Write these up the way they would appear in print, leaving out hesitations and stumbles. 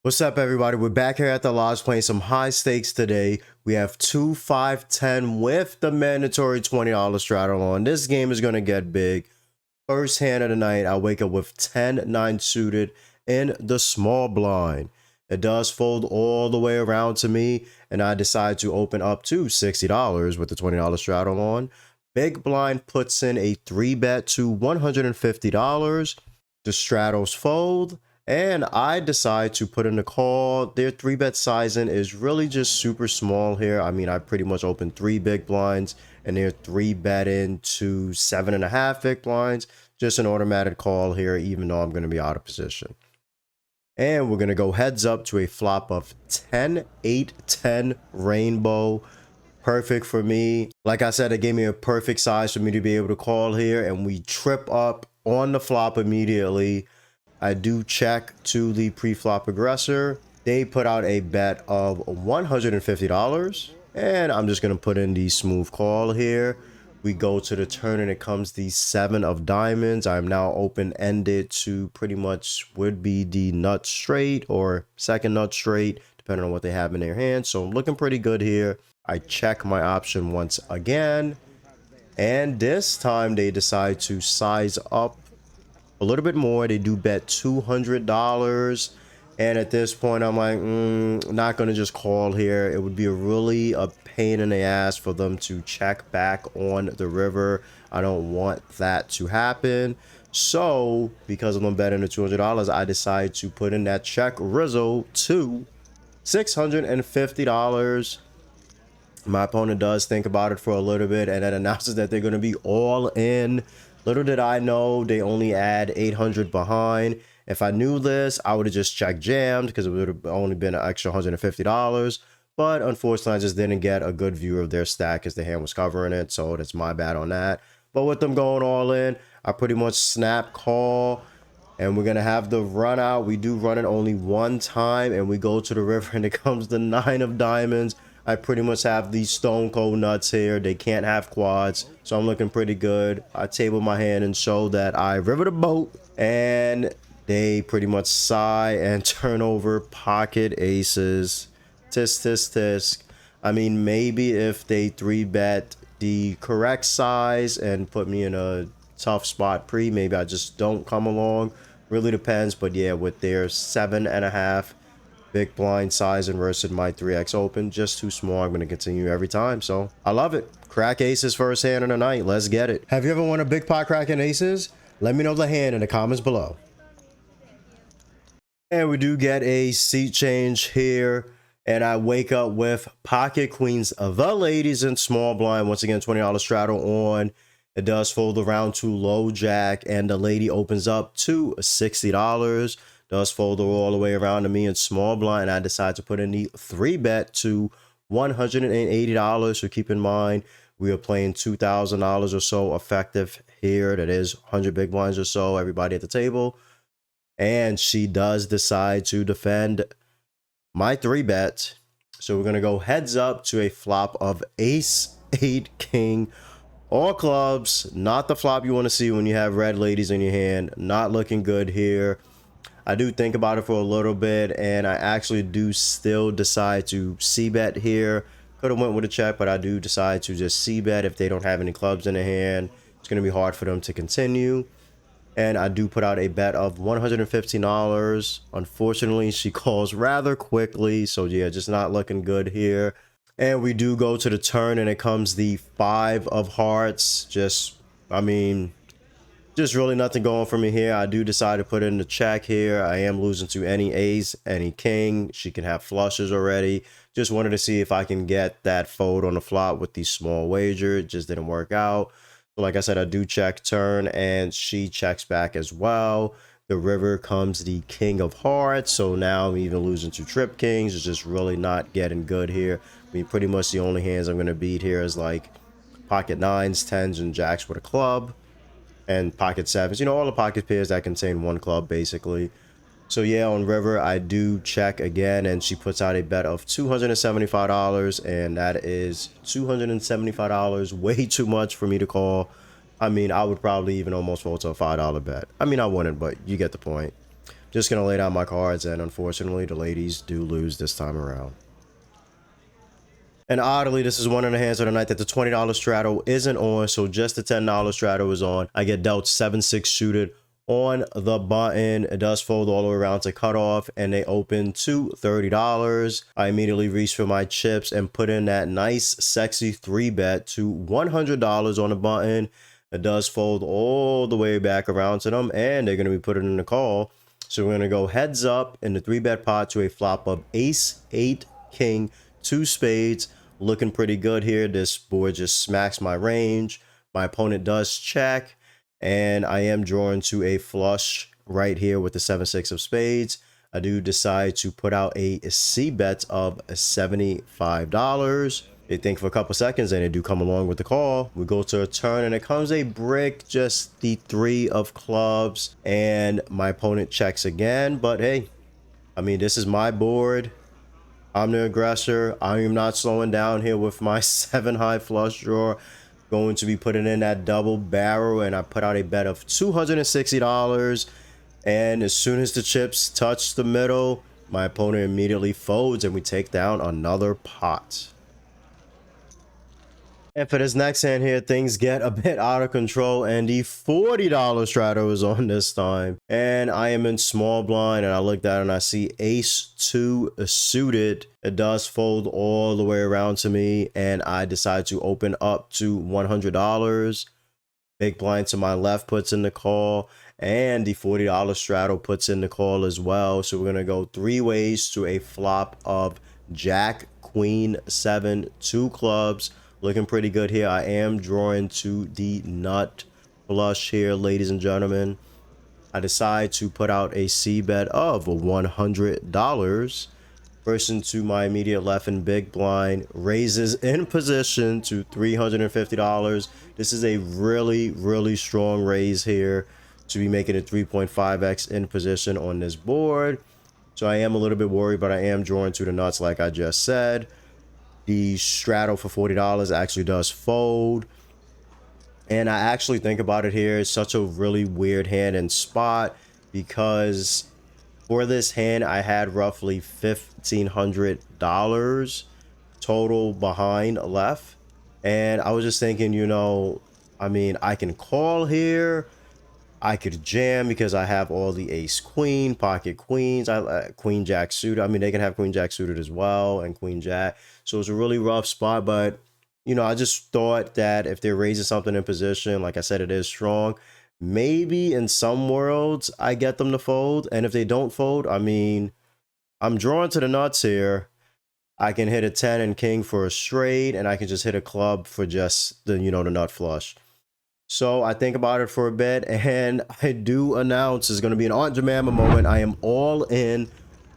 What's up, everybody? We're back here at the lodge playing some high stakes today. We have 2, 5, 10 with the mandatory $20 straddle on. This game is going to get big. First hand of the night, I wake up with 10-9 suited in the small blind. It does fold all the way around to me, and I decide to open up to $60 with the $20 straddle on. Big blind puts in a 3-bet to $150. The straddles fold. And I decide to put in a call. Their 3-bet sizing is really just super small here. I mean, I pretty much opened 3 big blinds and they're 3-betting to 7.5 big blinds. Just an automatic call here, even though I'm going to be out of position. And we're going to go heads up to a flop of 10, 8, 10 rainbow. Perfect for me. Like I said, it gave me a perfect size for me to be able to call here. And we trip up on the flop immediately. I do check to the pre-flop aggressor. They put out a bet of $150. And I'm just going to put in the smooth call here. We go to the turn and it comes the 7 of diamonds. I'm now open-ended to pretty much would be the nut straight or second nut straight, depending on what they have in their hand. So I'm looking pretty good here. I check my option once again. And this time they decide to size up a little bit more. They do bet $200, and at this point I'm like, not gonna just call here. It would be a pain in the ass for them to check back on the river. I don't want that to happen. So because of them betting the $200, I decide to put in that check Rizzo to $650. My opponent does think about it for a little bit and then announces that they're going to be all in. Little did I know they only add 800 behind. If I knew this, I would have just checked jammed because it would have only been an extra $150. But unfortunately, I just didn't get a good view of their stack because the hand was covering it. So that's my bad on that. But with them going all in, I pretty much snap call. And we're going to have the run out. We do run it only one time. And we go to the river and it comes the 9 of diamonds. I pretty much have these stone cold nuts here. They can't have quads, so I'm looking pretty good. I table my hand and show that I river the boat, and they pretty much sigh and turn over pocket aces. Tisk, tisk, tisk. I mean, maybe if they 3-bet the correct size and put me in a tough spot pre, maybe I just don't come along. Really depends, but yeah, with their 7.5 big blind size and versus my 3x open, just too small. I'm going to continue every time, so I love it. Crack aces first hand of the night. Let's get it. Have you ever won a big pot cracking aces? Let me know the hand in the comments below. And we do get a seat change here, and I wake up with pocket queens of the ladies in small blind. Once again, $20 straddle on. It does fold around to low jack, and the lady opens up to $60. Does fold all the way around to me in small blind. I decide to put in the 3-bet to $180. So keep in mind, we are playing $2,000 or so effective here. That is 100 big blinds or so, everybody at the table. And she does decide to defend my 3-bet. So we're going to go heads up to a flop of ace, 8, king, all clubs. Not the flop you want to see when you have red ladies in your hand. Not looking good here. I do think about it for a little bit, and I actually do still decide to c-bet here. Could have went with a check, but I do decide to just c-bet if they don't have any clubs in their hand. It's going to be hard for them to continue. And I do put out a bet of $115. Unfortunately, she calls rather quickly, so yeah, just not looking good here. And we do go to the turn, and it comes the 5 of hearts. Just really nothing going for me here. I do decide to put in the check here. I am losing to any ace, any king. She can have flushes already. Just wanted to see if I can get that fold on the flop with the small wager. It just didn't work out. So like I said, I do check turn, and she checks back as well. The river comes the king of hearts. So now I'm even losing to trip kings. It's just really not getting good here. I mean, pretty much the only hands I'm going to beat here is like pocket 9s, 10s, and jacks with a club. And pocket 7s, you know, all the pocket pairs that contain one club basically. So yeah, on river I do check again, and she puts out a bet of $275, and that is $275 way too much for me to call. I mean, I would probably even almost fold to a $5 bet. I mean, I wouldn't, but you get the point. Just gonna lay down my cards, and unfortunately the ladies do lose this time around. And oddly, this is one of the hands of the night that the $20 straddle isn't on, so just the $10 straddle is on. I get dealt 7-6 suited on the button. It does fold all the way around to cutoff, and they open to $30. I immediately reach for my chips and put in that nice, sexy 3-bet to $100 on the button. It does fold all the way back around to them, and they're going to be putting in the call. So we're going to go heads up in the 3-bet pot to a flop of ace, 8, king, 2 spades. Looking pretty good here. This board just smacks my range. My opponent does check, and I am drawn to a flush right here with the 7-6 of spades. I do decide to put out a C bet of $75. They think for a couple seconds, and they do come along with the call. We go to a turn, and it comes a brick, just the 3 of clubs, and my opponent checks again. But hey, I mean, this is my board. I'm the aggressor. I am not slowing down here with my 7 high flush draw. Going to be putting in that double barrel, and I put out a bet of $260. And as soon as the chips touch the middle, my opponent immediately folds, and we take down another pot. And for this next hand here, things get a bit out of control, and the $40 straddle is on this time. And I am in small blind, and I look down and I see ace 2 suited. It does fold all the way around to me, and I decide to open up to $100. Big blind to my left puts in the call, and the $40 straddle puts in the call as well. So we're going to go 3 ways to a flop of jack, queen, 7, 2 clubs. Looking pretty good here. I am drawing to the nut flush here, ladies and gentlemen. I decide to put out a C bet of $100. Person to my immediate left in big blind raises in position to $350. This is a really strong raise here to be making it 3.5x in position on this board. So I am a little bit worried, but I am drawing to the nuts like I just said. The straddle for $40 actually does fold. And I actually think about it here, it's such a really weird hand and spot, because for this hand I had roughly $1,500 total behind left. And I was just thinking, you know, I mean, I can call here. I could jam because I have all the ace queen, pocket queens, queen jack suited. I mean, they can have queen jack suited as well, and queen jack. So it's a really rough spot, but you know, I just thought that if they're raising something in position, like I said, it is strong. Maybe in some worlds I get them to fold, and if they don't fold, I mean, I'm drawn to the nuts here. I can hit a 10 and king for a straight, and I can just hit a club for just the, you know, the nut flush. So I think about it for a bit, and I do announce it's going to be an Aunt Jemima moment. I am all in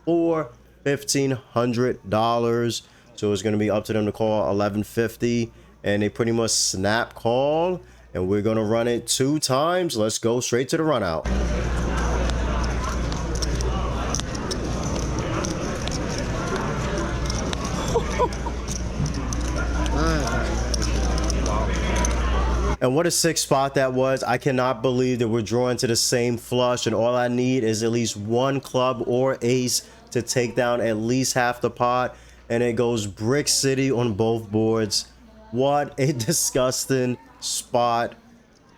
for $1,500. So it's going to be up to them to call $1,150, and they pretty much snap call, and we're going to run it 2 times. Let's go straight to the run out. And what a sick spot that was. I cannot believe that we're drawing to the same flush, and all I need is at least 1 club or ace to take down at least half the pot, and it goes brick city on both boards. What a disgusting spot.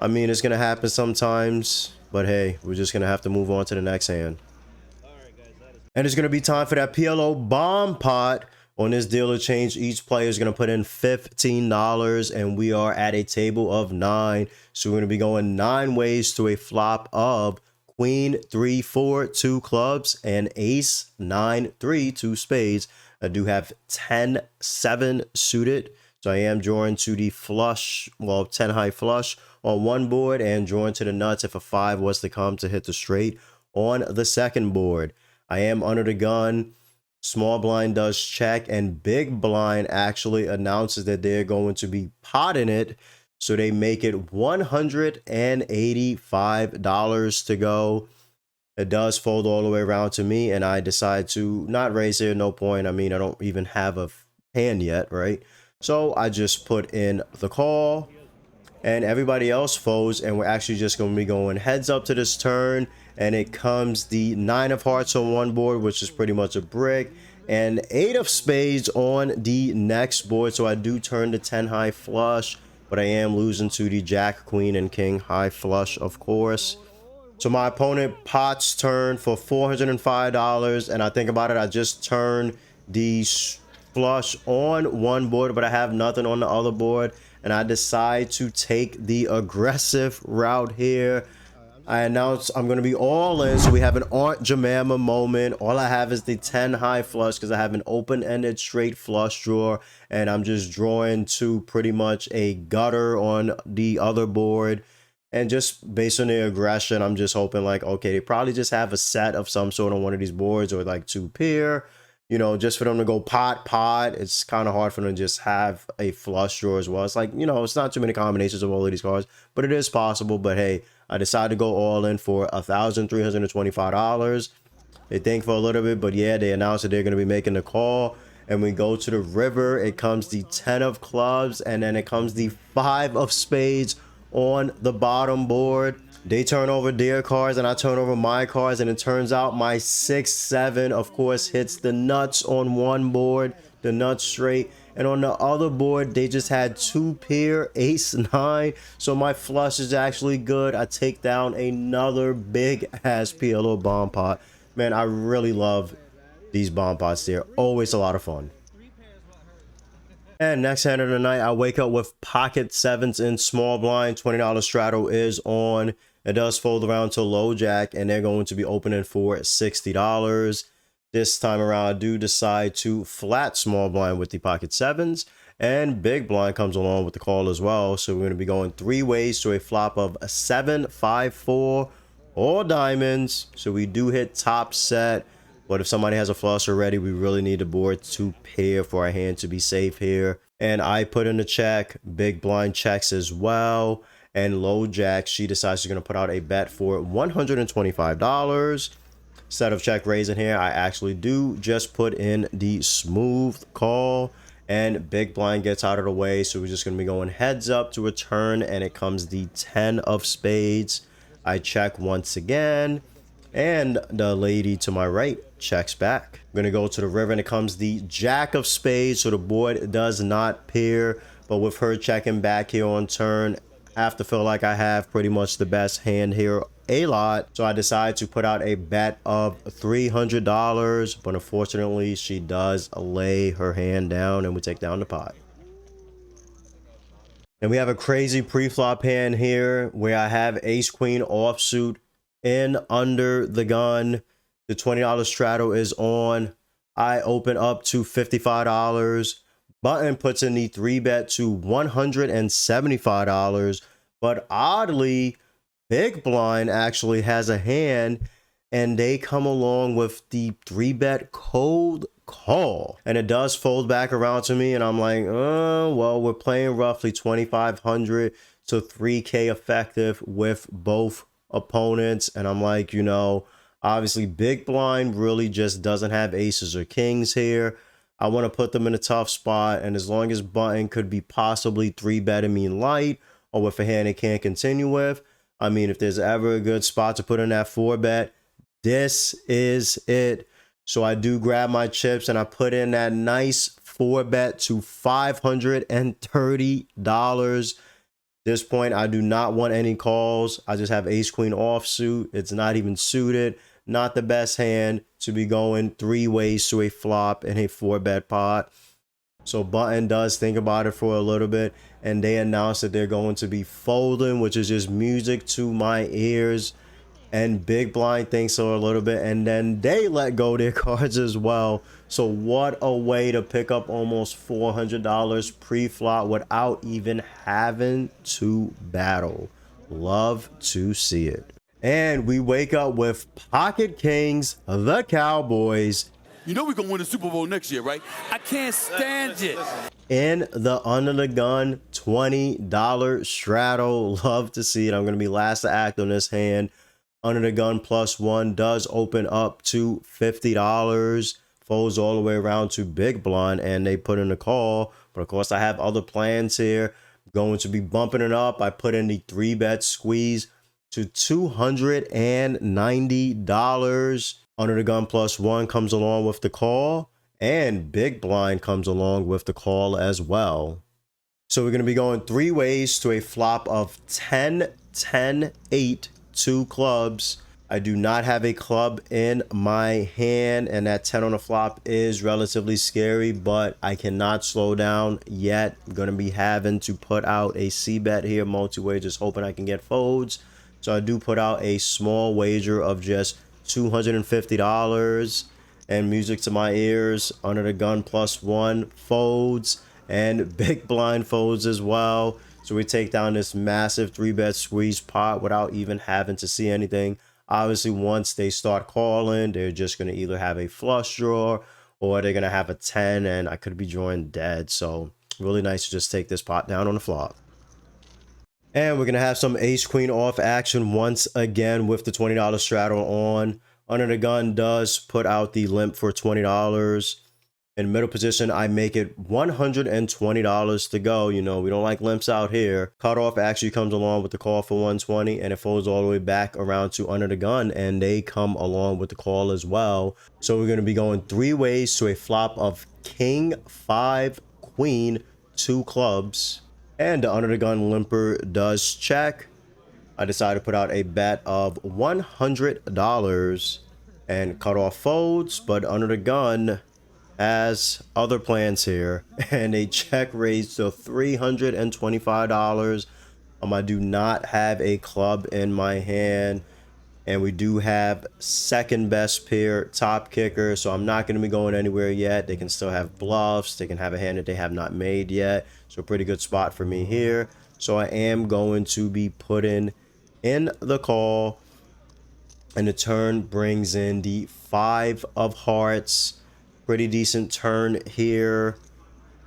I mean, it's gonna happen sometimes, but hey, we're just gonna have to move on to the next hand. And it's gonna be time for that PLO bomb pot. On this dealer change, each player is going to put in $15, and we are at a table of 9. So we're going to be going 9 ways to a flop of queen, 3, 4, 2 clubs, and ace, 9, 3, 2 spades. I do have 10, 7 suited. So I am drawing to the flush, well, 10 high flush on one board, and drawing to the nuts if a 5 was to come to hit the straight on the second board. I am under the gun. Small blind does check, and big blind actually announces that they're going to be potting it. So they make it $185 to go. It does fold all the way around to me, and I decide to not raise here. No point. I mean, I don't even have a hand yet, right? So I just put in the call, and everybody else folds, and we're actually just going to be going heads up to this turn. and it comes the 9 of hearts on one board, which is pretty much a brick, and 8 of spades on the next board. So I do turn the 10 high flush, but I am losing to the jack, queen, and king high flush, of course. So my opponent pots turn for $405, and I think about it, I just turned the flush on one board, but I have nothing on the other board, and I decide to take the aggressive route here. I announce I'm going to be all in, so we have an Aunt Jemima moment. All I have is the 10 high flush because I have an open-ended straight flush draw, and I'm just drawing to pretty much a gutter on the other board. And just based on the aggression, I'm just hoping like, okay, they probably just have a set of some sort on one of these boards, or like 2 pair, you know, just for them to go pot. It's kind of hard for them to just have a flush draw as well. It's like, you know, it's not too many combinations of all of these cards, but it is possible. But hey, I decided to go all in for $1,325. They think for a little bit, but yeah, they announced that they're going to be making the call. And we go to the river. It comes the 10 of clubs, and then it comes the 5 of spades on the bottom board. They turn over their cards and I turn over my cards, and it turns out my 6-7 of course hits the nuts on one board, the nuts straight, and on the other board they just had 2 pair, ace-9. So my flush is actually good. I take down another big ass PLO bomb pot. Man, I really love these bomb pots. They're always a lot of fun. And next hand of the night, I wake up with pocket 7s in small blind. $20 straddle is on. It does fold around to low jack, and they're going to be opening for $60. This time around, I do decide to flat small blind with the pocket 7s, and big blind comes along with the call as well. So we're going to be going 3 ways to a flop of a 7, 5, 4, or diamonds. So we do hit top set. But if somebody has a flush already, we really need the board to pair for our hand to be safe here. And I put in a check. Big blind checks as well. And low jack, she decides she's going to put out a bet for $125. Instead of check raising here, I actually do just put in the smooth call. And big blind gets out of the way. So we're just going to be going heads up to a turn. And it comes the 10 of spades. I check once again. And the lady to my right checks back. I'm going to go to the river, and it comes the jack of spades. So the board does not pair. But with her checking back here on turn, I have to feel like I have pretty much the best hand here a lot. So I decide to put out a bet of $300. But unfortunately, she does lay her hand down, and we take down the pot. And we have a crazy pre-flop hand here where I have ace queen offsuit in under the gun. The $20 straddle is on. I open up to $55. Button puts in the 3-bet to $175. But oddly, big blind actually has a hand, and they come along with the 3-bet cold call. And it does fold back around to me, and I'm like, oh, well, we're playing roughly 2,500 to 3K effective with both opponents. And I'm like, you know, obviously big blind really just doesn't have aces or kings here. I want to put them in a tough spot, and as long as button could be possibly 3-betting me light or with a hand they can't continue with, I mean, if there's ever a good spot to put in that 4-bet, this is it. So I do grab my chips and I put in that nice 4-bet to $530. This point, I do not want any calls. I just have ace queen offsuit. It's not even suited. Not the best hand to be going 3 ways to a flop in a 4-bet pot. So button does think about it for a little bit, and they announce that they're going to be folding, which is just music to my ears. And big blind thinks so a little bit, and then they let go their cards as well. So what a way to pick up almost $400 pre-flop without even having to battle. Love to see it. And we wake up with pocket kings, the Cowboys. You know we're going to win the Super Bowl next year, right? I can't stand it. In the under the gun $20 straddle. Love to see it. I'm going to be last to act on this hand. Under the gun +1 does open up to $50. Folds all the way around to big blind, and they put in the call. But of course, I have other plans here. Going to be bumping it up. I put in the 3-bet squeeze to $290. Under the gun +1 comes along with the call, and big blind comes along with the call as well. So we're going to be going 3 ways to a flop of 10, 10, 8, 2 clubs. I do not have a club in my hand, and that 10 on the flop is relatively scary, but I cannot slow down yet. I'm going to be having to put out a C-bet here, multi-way, just hoping I can get folds. So I do put out a small wager of just $250, and music to my ears. Under the gun +1 folds, and big blind folds as well. So we take down this massive 3-bet squeeze pot without even having to see anything. Obviously, once they start calling, they're just going to either have a flush draw or they're going to have a 10, and I could be drawing dead. So really nice to just take this pot down on the flop. And we're going to have some ace queen off action once again with the $20 straddle on. Under the gun does put out the limp for $20. In middle position, I make it $120 to go. You know, we don't like limps out here. Cutoff actually comes along with the call for $120, and it folds all the way back around to under the gun, and they come along with the call as well. So we're going to be going 3 ways to a flop of king, 5, queen, 2 clubs. And the under the gun limper does check. I decided to put out a bet of $100 and cutoff folds, but under the gun has other plans here, and a check raised to $325. I do not have a club in my hand, and we do have second best pair top kicker, so I'm not going to be going anywhere yet. They can still have bluffs, they can have a hand that they have not made yet, so pretty good spot for me here. So I am going to be putting in the call, and the turn brings in the 5 of hearts. Pretty decent turn here,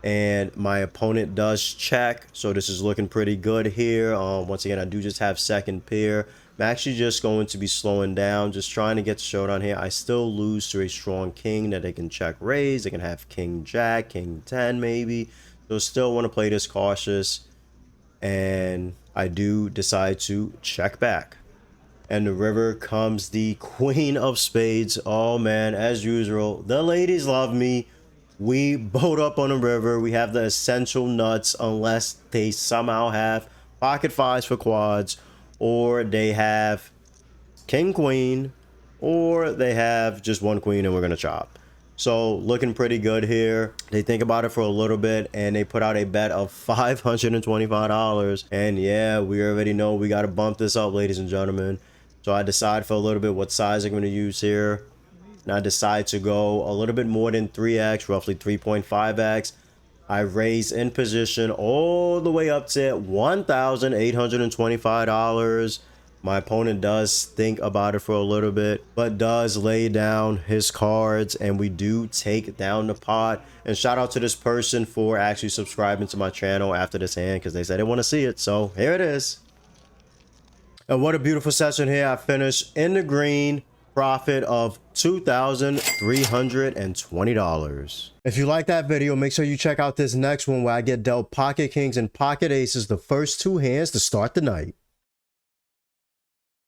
and my opponent does check, so this is looking pretty good here. Once again, I do just have second pair. I'm actually just going to be slowing down, just trying to get the showdown here. I still lose to a strong king that they can check raise. They can have king jack, king 10 maybe, so still want to play this cautious, and I do decide to check back. And the river comes the queen of spades. Oh man, as usual, the ladies love me. We boat up on the river. We have the essential nuts, unless they somehow have pocket 5s for quads, or they have king queen, or they have just 1 queen and we're gonna chop. So looking pretty good here. They think about it for a little bit, and they put out a bet of $525. And yeah, we already know we got to bump this up, ladies and gentlemen. So I decide for a little bit what size I'm going to use here. And I decide to go a little bit more than 3x, roughly 3.5x. I raise in position all the way up to $1,825. My opponent does think about it for a little bit, but does lay down his cards, and we do take down the pot. And shout out to this person for actually subscribing to my channel after this hand, because they said they want to see it. So here it is. And what a beautiful session here. I finished in the green, profit of $2,320. If you like that video, make sure you check out this next one where I get dealt pocket kings and pocket aces the first 2 hands to start the night.